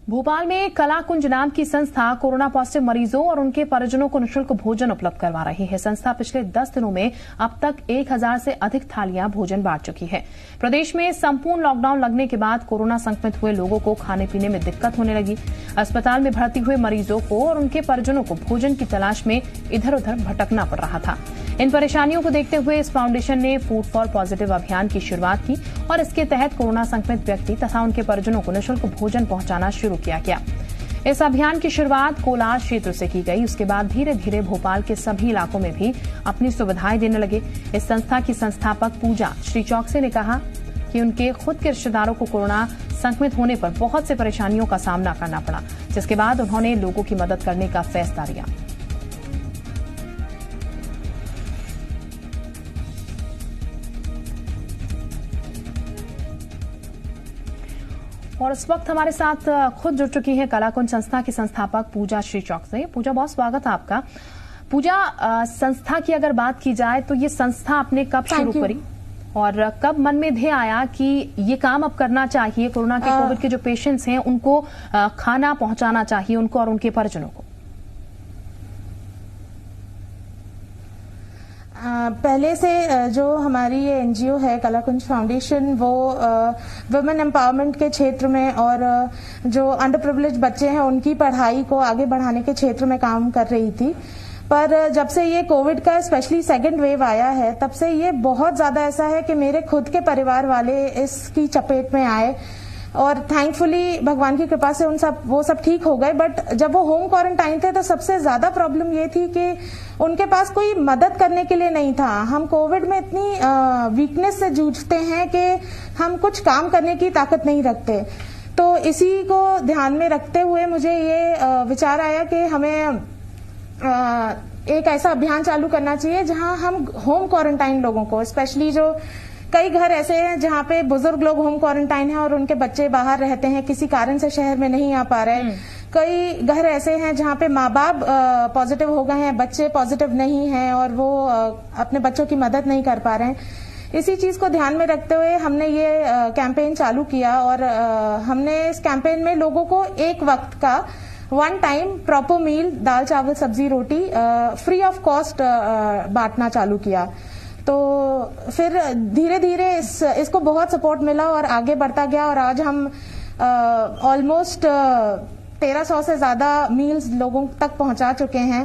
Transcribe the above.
भोपाल में कलाकुंज नाम की संस्था कोरोना पॉजिटिव मरीजों और उनके परिजनों को निःशुल्क भोजन उपलब्ध करवा रही है। संस्था पिछले 10 दिनों में अब तक 1000 से अधिक थालियां भोजन बांट चुकी है। प्रदेश में संपूर्ण लॉकडाउन लगने के बाद कोरोना संक्रमित हुए लोगों को खाने पीने में दिक्कत होने लगी। अस्पताल में भर्ती हुए मरीजों को और उनके परिजनों को भोजन की तलाश में इधर उधर भटकना पड़ रहा था। इन परेशानियों को देखते हुए इस फाउंडेशन ने फूड फॉर पॉजिटिव अभियान की शुरुआत की और इसके तहत कोरोना संक्रमित व्यक्ति तथा उनके परिजनों को निःशुल्क भोजन पहुंचाना शुरू किया गया। इस अभियान की शुरुआत कोलार क्षेत्र से की गई। उसके बाद धीरे धीरे भोपाल के सभी इलाकों में भी अपनी सुविधाएं देने लगे। इस संस्था की संस्थापक पूजा श्री चौकसे ने कहा कि उनके खुद के रिश्तेदारों को कोरोना संक्रमित होने पर बहुत से परेशानियों का सामना करना पड़ा, जिसके बाद उन्होंने लोगों की मदद करने का फैसला लिया। और इस वक्त हमारे साथ खुद जुड़ चुकी है कलाकुंज संस्था की संस्थापक पूजा श्री चौकसे। पूजा, बहुत स्वागत है आपका। पूजा, संस्था की अगर बात की जाए तो ये संस्था आपने कब शुरू करी और कब मन में ध्येय आया कि ये काम अब करना चाहिए, कोरोना के कोविड के जो पेशेंट्स हैं उनको खाना पहुंचाना चाहिए, उनको और उनके परिजनों को? पहले से जो हमारी ये एनजीओ है कलाकुंज फाउंडेशन, वो वुमेन एम्पावरमेंट के क्षेत्र में और जो अंडर प्रिविलेज बच्चे हैं उनकी पढ़ाई को आगे बढ़ाने के क्षेत्र में काम कर रही थी। पर जब से ये कोविड का स्पेशली सेकंड वेव आया है, तब से ये बहुत ज्यादा ऐसा है कि मेरे खुद के परिवार वाले इसकी चपेट में आए और थैंकफुली भगवान की कृपा से वो सब ठीक हो गए। बट जब वो होम क्वारंटाइन थे तो सबसे ज्यादा प्रॉब्लम ये थी कि उनके पास कोई मदद करने के लिए नहीं था। हम कोविड में इतनी वीकनेस से जूझते हैं कि हम कुछ काम करने की ताकत नहीं रखते। तो इसी को ध्यान में रखते हुए मुझे ये विचार आया कि हमें एक ऐसा अभियान चालू करना चाहिए जहां हम होम क्वारंटाइन लोगों को, स्पेशली जो कई घर ऐसे हैं जहां पे बुजुर्ग लोग होम क्वारंटाइन हैं और उनके बच्चे बाहर रहते हैं, किसी कारण से शहर में नहीं आ पा रहे। कई घर ऐसे हैं जहां पे माँ बाप पॉजिटिव हो गए हैं, बच्चे पॉजिटिव नहीं हैं और वो अपने बच्चों की मदद नहीं कर पा रहे हैं। इसी चीज को ध्यान में रखते हुए हमने ये कैंपेन चालू किया और हमने इस कैंपेन में लोगों को एक वक्त का 1 टाइम प्रॉपर मील, दाल चावल सब्जी रोटी फ्री ऑफ कॉस्ट बांटना चालू किया। तो फिर धीरे धीरे इसको बहुत सपोर्ट मिला और आगे बढ़ता गया और आज हम ऑलमोस्ट 1300 से ज्यादा मील्स लोगों तक पहुंचा चुके हैं।